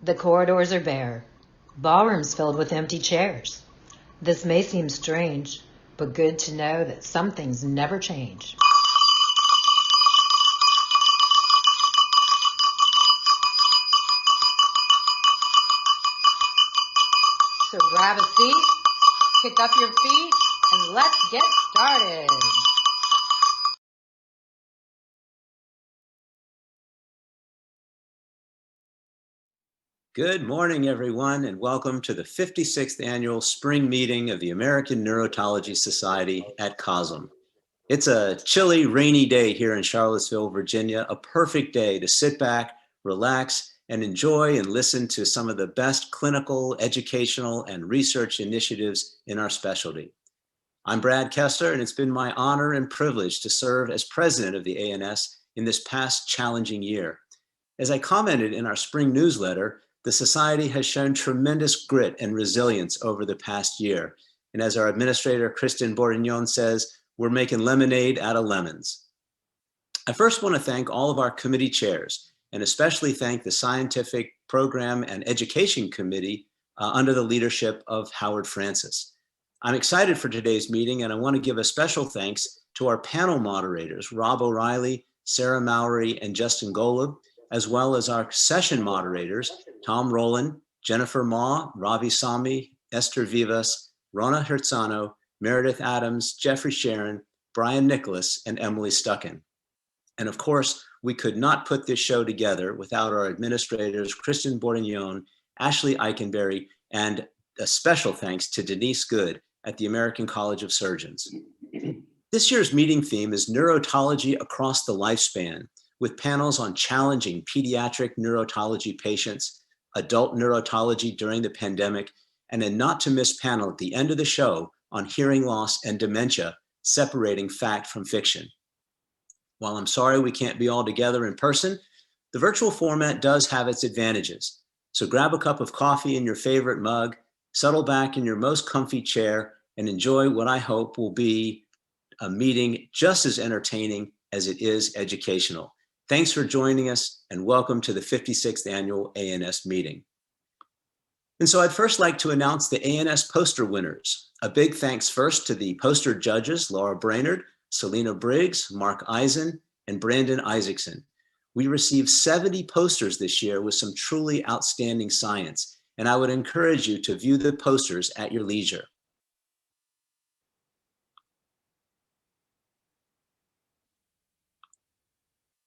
The corridors are bare, ballrooms filled with empty chairs. This may seem strange, but good to know that some things never change. So grab a seat, kick up your feet, and let's get started. Good morning, everyone, and welcome to the 56th Annual Spring Meeting of the American Neurotology Society at COSM. It's a chilly, rainy day here in Charlottesville, Virginia, a perfect day to sit back, relax, and enjoy and listen to some of the best clinical, educational, and research initiatives in our specialty. I'm Brad Kesser, and it's been my honor and privilege to serve as president of the ANS in this past challenging year. As I commented in our spring newsletter, the Society has shown tremendous grit and resilience over the past year. And as our administrator, Kristen Bourignon, says, we're making lemonade out of lemons. I first want to thank all of our committee chairs, and especially thank the Scientific Program and Education Committee under the leadership of Howard Francis. I'm excited for today's meeting, and I want to give a special thanks to our panel moderators, Rob O'Reilly, Sarah Mowry, and Justin Golub, as well as our session moderators, Tom Rowland, Jennifer Ma, Ravi Sami, Esther Vivas, Rona Herzano, Meredith Adams, Jeffrey Sharon, Brian Nicholas, and Emily Stucken. And of course, we could not put this show together without our administrators, Kristen Bourignon, Ashley Eikenberry, and a special thanks to Denise Good at the American College of Surgeons. This year's meeting theme is Neurotology Across the Lifespan, with panels on challenging pediatric neurotology patients, adult neurotology during the pandemic, and a not to miss panel at the end of the show on hearing loss and dementia, separating fact from fiction. While I'm sorry we can't be all together in person, the virtual format does have its advantages. So grab a cup of coffee in your favorite mug, settle back in your most comfy chair, and enjoy what I hope will be a meeting just as entertaining as it is educational. Thanks for joining us, and welcome to the 56th Annual ANS meeting. And so I'd first like to announce the ANS poster winners. A big thanks first to the poster judges, Laura Brainerd, Selena Briggs, Mark Eisen, and Brandon Isaacson. We received 70 posters this year with some truly outstanding science, and I would encourage you to view the posters at your leisure.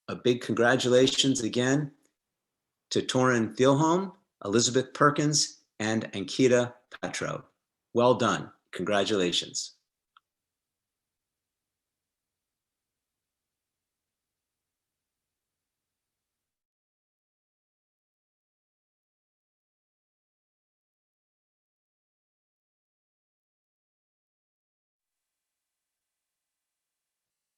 A big congratulations again to Torin Thielholm, Elizabeth Perkins, and Ankita Petro. Well done. Congratulations.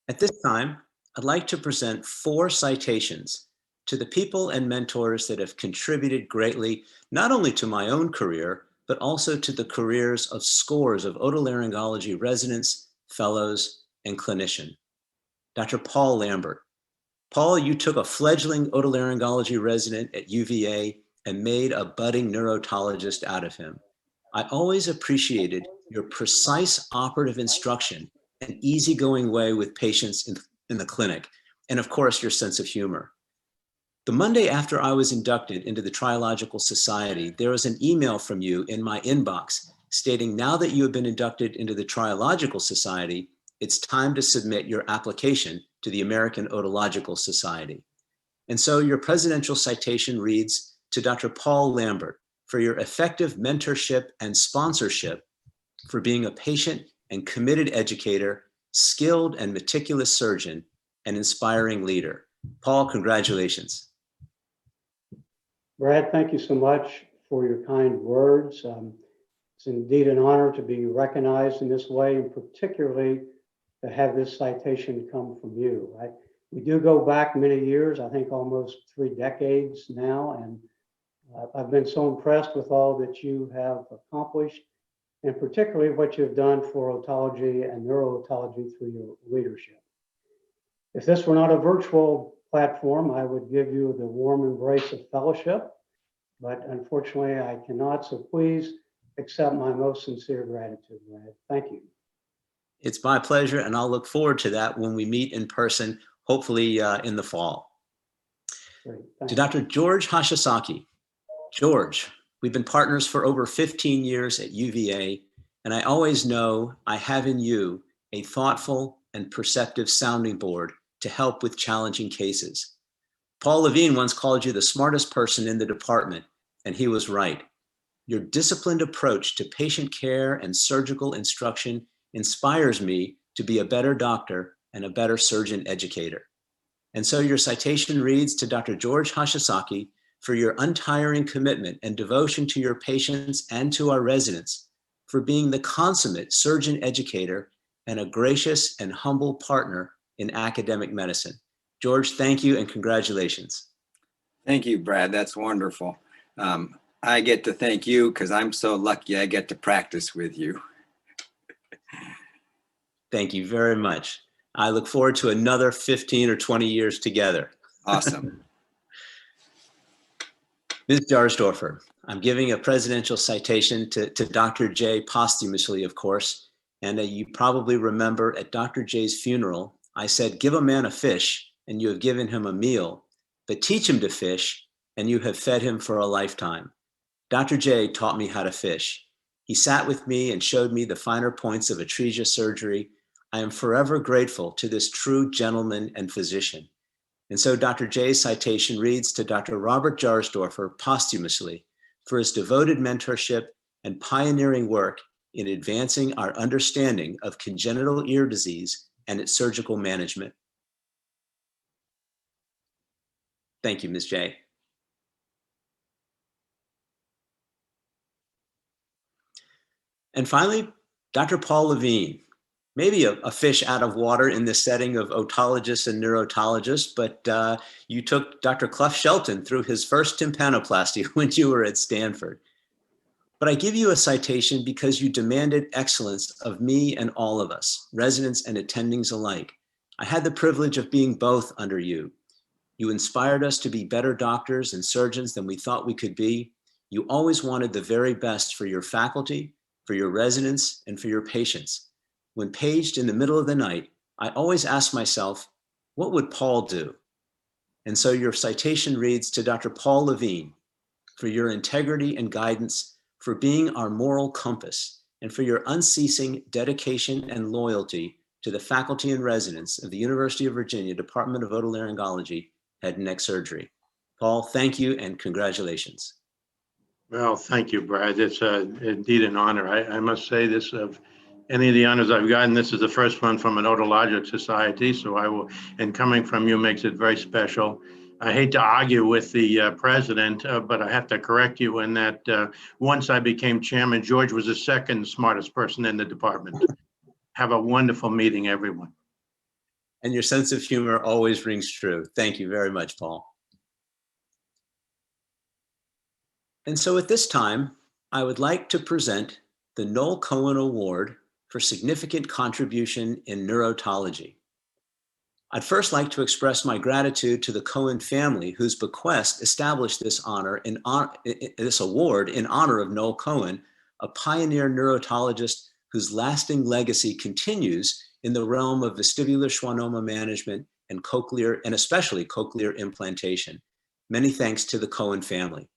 At this time, I'd like to present 4 citations to the people and mentors that have contributed greatly, not only to my own career, but also to the careers of scores of otolaryngology residents, fellows, and clinicians. Dr. Paul Lambert. Paul, you took a fledgling otolaryngology resident at UVA and made a budding neurotologist out of him. I always appreciated your precise operative instruction and easygoing way with patients in the clinic, and of course, your sense of humor. The Monday after I was inducted into the Triological Society, there was an email from you in my inbox stating, now that you have been inducted into the Triological Society, it's time to submit your application to the American Otological Society. And so your presidential citation reads, to Dr. Paul Lambert, for your effective mentorship and sponsorship, for being a patient and committed educator, skilled and meticulous surgeon, and inspiring leader. Paul, congratulations. Brad, thank you so much for your kind words. It's indeed an honor to be recognized in this way, and particularly to have this citation come from you. We do go back many years, I think almost 3 decades now, and I've been so impressed with all that you have accomplished, and particularly what you've done for otology and neurotology through your leadership. If this were not a virtual platform, I would give you the warm embrace of fellowship, but unfortunately I cannot. So please accept my most sincere gratitude, Brad. Thank you. It's my pleasure, and I'll look forward to that when we meet in person, hopefully in the fall. Great. To Thanks. Dr. George Hashisaki. George, we've been partners for over 15 years at UVA, and I always know I have in you a thoughtful and perceptive sounding board to help with challenging cases. Paul Levine once called you the smartest person in the department, and he was right. Your disciplined approach to patient care and surgical instruction inspires me to be a better doctor and a better surgeon educator. And so your citation reads to Dr. George Hashisaki for your untiring commitment and devotion to your patients and to our residents, for being the consummate surgeon educator and a gracious and humble partner in academic medicine. George, thank you and congratulations. Thank you, Brad. That's wonderful. I get to thank you because I'm so lucky I get to practice with you. Thank you very much. I look forward to another 15 or 20 years together. Awesome. Ms. Jahrsdoerfer, I'm giving a presidential citation to Dr. J posthumously, of course. And you probably remember at Dr. J's funeral, I said, give a man a fish and you have given him a meal, but teach him to fish and you have fed him for a lifetime. Dr. J taught me how to fish. He sat with me and showed me the finer points of atresia surgery. I am forever grateful to this true gentleman and physician. And so Dr. J's citation reads to Dr. Robert Jahrsdoerfer posthumously for his devoted mentorship and pioneering work in advancing our understanding of congenital ear disease and its surgical management. Thank you, Ms. J. And finally, Dr. Paul Levine. Maybe a fish out of water in this setting of otologists and neurotologists, but you took Dr. Clough Shelton through his first tympanoplasty when you were at Stanford. But I give you a citation because you demanded excellence of me and all of us, residents and attendings alike. I had the privilege of being both under you. You inspired us to be better doctors and surgeons than we thought we could be. You always wanted the very best for your faculty, for your residents, and for your patients. When paged in the middle of the night, I always ask myself, what would Paul do? And so your citation reads to Dr. Paul Levine for your integrity and guidance, for being our moral compass, and for your unceasing dedication and loyalty to the faculty and residents of the University of Virginia Department of Otolaryngology, Head and Neck Surgery. Paul, thank you and congratulations. Well, thank you, Brad. It's indeed an honor. I must say this, of any of the honors I've gotten, this is the first one from an otologic society, so I will, and coming from you makes it very special. I hate to argue with the president, but I have to correct you in that once I became chairman, George was the second smartest person in the department. Have a wonderful meeting, everyone. And your sense of humor always rings true. Thank you very much, Paul. And so at this time, I would like to present the Noel Cohen Award for significant contribution in neurotology. I'd first like to express my gratitude to the Cohen family, whose bequest established this this award in honor of Noel Cohen, a pioneer neurotologist whose lasting legacy continues in the realm of vestibular schwannoma management and cochlear, and especially cochlear implantation. Many thanks to the Cohen family.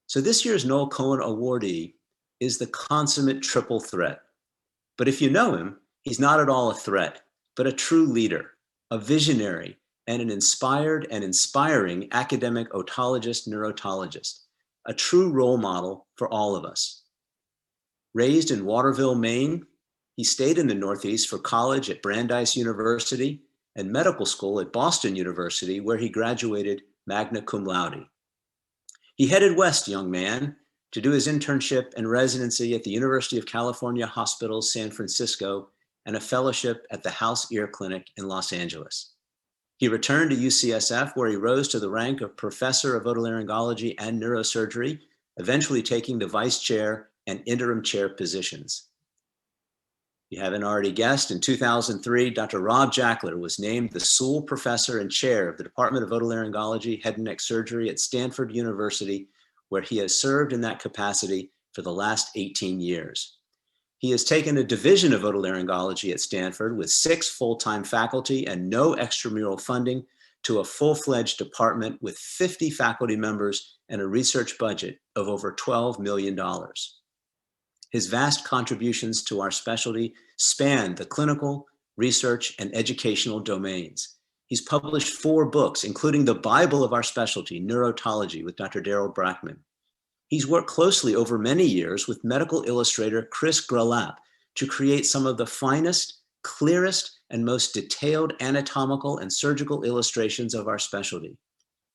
So this year's Noel Cohen awardee is the consummate triple threat. But if you know him, he's not at all a threat, but a true leader, a visionary, and an inspired and inspiring academic otologist neurotologist, a true role model for all of us. Raised in Waterville, Maine, he stayed in the Northeast for college at Brandeis University and medical school at Boston University, where he graduated magna cum laude. He headed west, young man, to do his internship and residency at the University of California Hospital, San Francisco, and a fellowship at the House Ear Clinic in Los Angeles. He returned to UCSF, where he rose to the rank of professor of otolaryngology and neurosurgery, eventually taking the vice chair and interim chair positions. you haven't already guessed, in 2003, Dr. Rob Jackler was named the Sewell Professor and Chair of the Department of Otolaryngology, Head and Neck Surgery at Stanford University, where he has served in that capacity for the last 18 years. He has taken a division of otolaryngology at Stanford with 6 full-time faculty and no extramural funding to a full-fledged department with 50 faculty members and a research budget of over $12 million. His vast contributions to our specialty span the clinical, research, and educational domains. He's published 4 books, including the Bible of our specialty, Neurotology, with Dr. Darrell Brackman. He's worked closely over many years with medical illustrator Chris Grelap to create some of the finest, clearest, and most detailed anatomical and surgical illustrations of our specialty.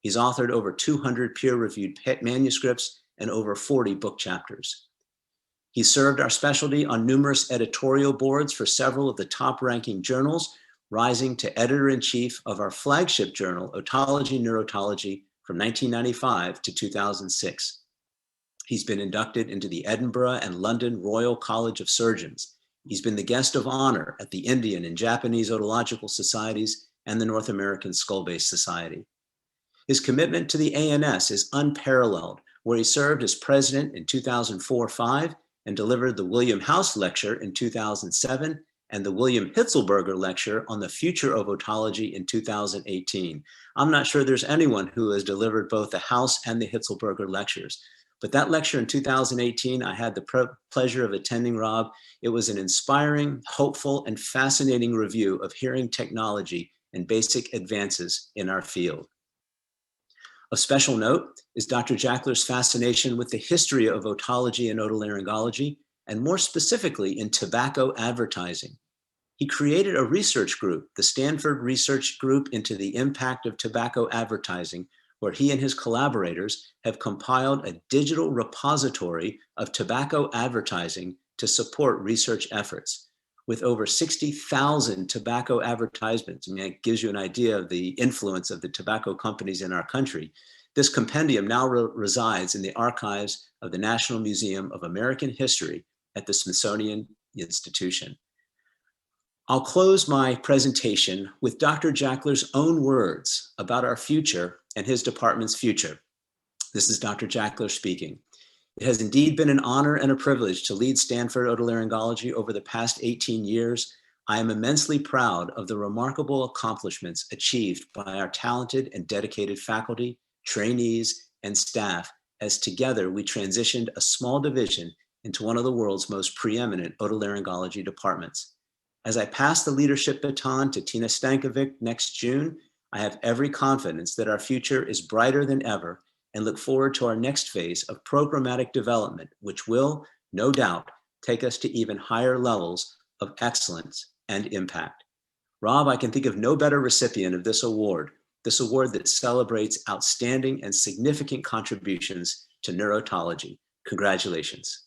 He's authored over 200 peer-reviewed manuscripts and over 40 book chapters. He served our specialty on numerous editorial boards for several of the top-ranking journals, rising to editor-in-chief of our flagship journal, Otology Neurotology, from 1995 to 2006. He's been inducted into the Edinburgh and London Royal College of Surgeons. He's been the guest of honor at the Indian and Japanese Otological Societies and the North American Skull-Base Society. His commitment to the ANS is unparalleled, where he served as president in 2004-05 and delivered the William House Lecture in 2007 and the William Hitzelberger Lecture on the Future of Otology in 2018. I'm not sure there's anyone who has delivered both the House and the Hitzelberger Lectures. But that lecture in 2018, I had the pleasure of attending, Rob. It was an inspiring, hopeful, and fascinating review of hearing technology and basic advances in our field. Of special note is Dr. Jackler's fascination with the history of otology and otolaryngology, and more specifically in tobacco advertising. He created a research group, the Stanford Research Group into the Impact of Tobacco Advertising, where he and his collaborators have compiled a digital repository of tobacco advertising to support research efforts. With over 60,000 tobacco advertisements, I mean, it gives you an idea of the influence of the tobacco companies in our country. This compendium now resides in the archives of the National Museum of American History at the Smithsonian Institution. I'll close my presentation with Dr. Jackler's own words about our future and his department's future. This is Dr. Jackler speaking. It has indeed been an honor and a privilege to lead Stanford Otolaryngology over the past 18 years. I am immensely proud of the remarkable accomplishments achieved by our talented and dedicated faculty, trainees, and staff, as together we transitioned a small division into one of the world's most preeminent otolaryngology departments. As I pass the leadership baton to Tina Stankovic next June, I have every confidence that our future is brighter than ever and look forward to our next phase of programmatic development, which will, no doubt, take us to even higher levels of excellence and impact. Rob, I can think of no better recipient of this award that celebrates outstanding and significant contributions to neurotology. Congratulations.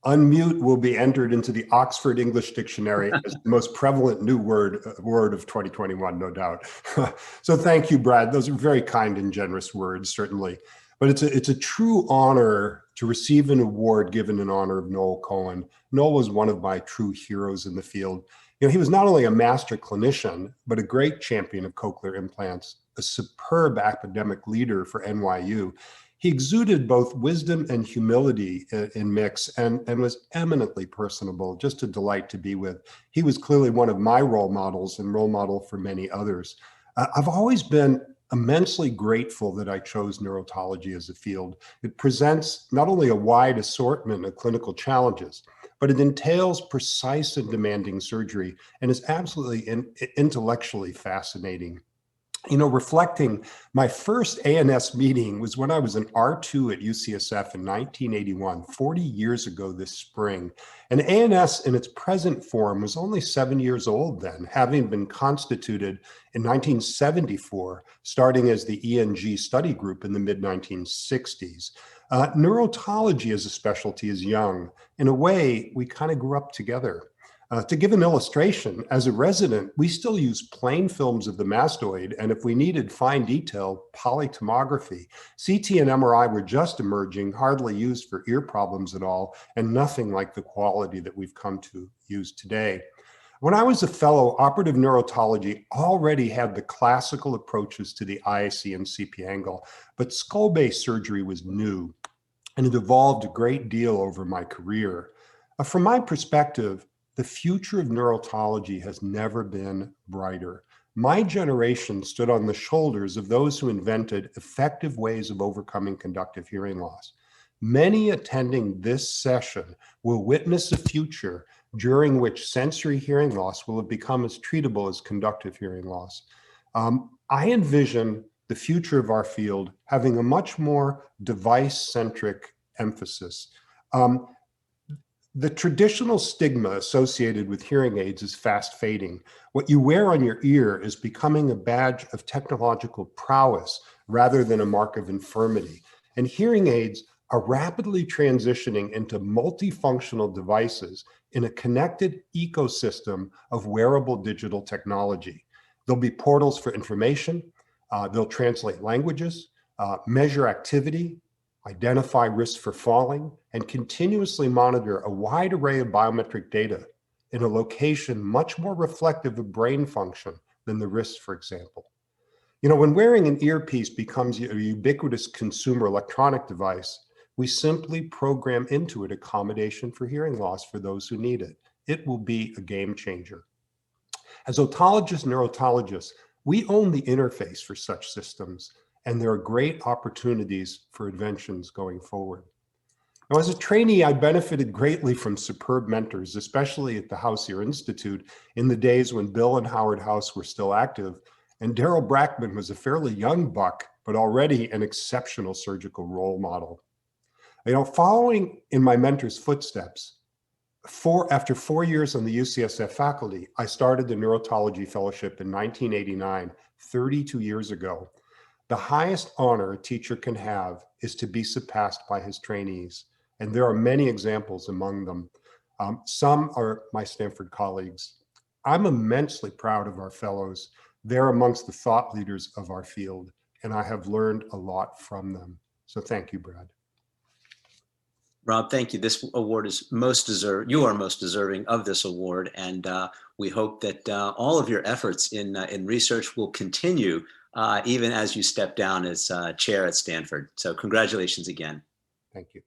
Unmute will be entered into the Oxford English Dictionary as the most prevalent new word of 2021, no doubt. So thank you, Brad. Those are very kind and generous words, certainly. But it's a true honor to receive an award given in honor of Noel Cohen. Noel was one of my true heroes in the field. You know, he was not only a master clinician, but a great champion of cochlear implants, a superb academic leader for NYU. He exuded both wisdom and humility in mix and was eminently personable, just a delight to be with. He was clearly one of my role models and role model for many others. I've always been immensely grateful that I chose neurotology as a field. It presents not only a wide assortment of clinical challenges, but it entails precise and demanding surgery and is absolutely intellectually fascinating. You know, reflecting, my first ANS meeting was when I was an R2 at UCSF in 1981, 40 years ago this spring. And ANS in its present form was only 7 years old then, having been constituted in 1974, starting as the ENG study group in the mid-1960s. Neurotology as a specialty is young. In a way, we kind of grew up together. To give an illustration, as a resident, we still use plain films of the mastoid, and if we needed fine detail, polytomography. CT and MRI were just emerging, hardly used for ear problems at all, and nothing like the quality that we've come to use today. When I was a fellow, operative neurotology already had the classical approaches to the IAC and CP angle, but skull-based surgery was new, and it evolved a great deal over my career. From my perspective, the future of neurotology has never been brighter. My generation stood on the shoulders of those who invented effective ways of overcoming conductive hearing loss. Many attending this session will witness a future during which sensory hearing loss will have become as treatable as conductive hearing loss. I envision the future of our field having a much more device-centric emphasis. The traditional stigma associated with hearing aids is fast fading. What you wear on your ear is becoming a badge of technological prowess rather than a mark of infirmity. And hearing aids are rapidly transitioning into multifunctional devices in a connected ecosystem of wearable digital technology. There'll be portals for information, they'll translate languages, measure activity, identify risks for falling, and continuously monitor a wide array of biometric data in a location much more reflective of brain function than the wrist, for example. You know, when wearing an earpiece becomes a ubiquitous consumer electronic device, we simply program into it accommodation for hearing loss for those who need it. It will be a game changer. As otologists, neurotologists, we own the interface for such systems, and there are great opportunities for inventions going forward. Now, as a trainee, I benefited greatly from superb mentors, especially at the House Ear Institute in the days when Bill and Howard House were still active, and Darrell Brackman was a fairly young buck, but already an exceptional surgical role model. You know, following in my mentor's footsteps, after 4 years on the UCSF faculty, I started the Neurotology Fellowship in 1989, 32 years ago. The highest honor a teacher can have is to be surpassed by his trainees, and there are many examples among them. Some are my Stanford colleagues. I'm immensely proud of our fellows. They're amongst the thought leaders of our field, and I have learned a lot from them. So thank you, Brad. Rob, thank you. This award is most deserved. You are most deserving of this award, and we hope that all of your efforts in research will continue even as you step down as chair at Stanford. So congratulations again. Thank you.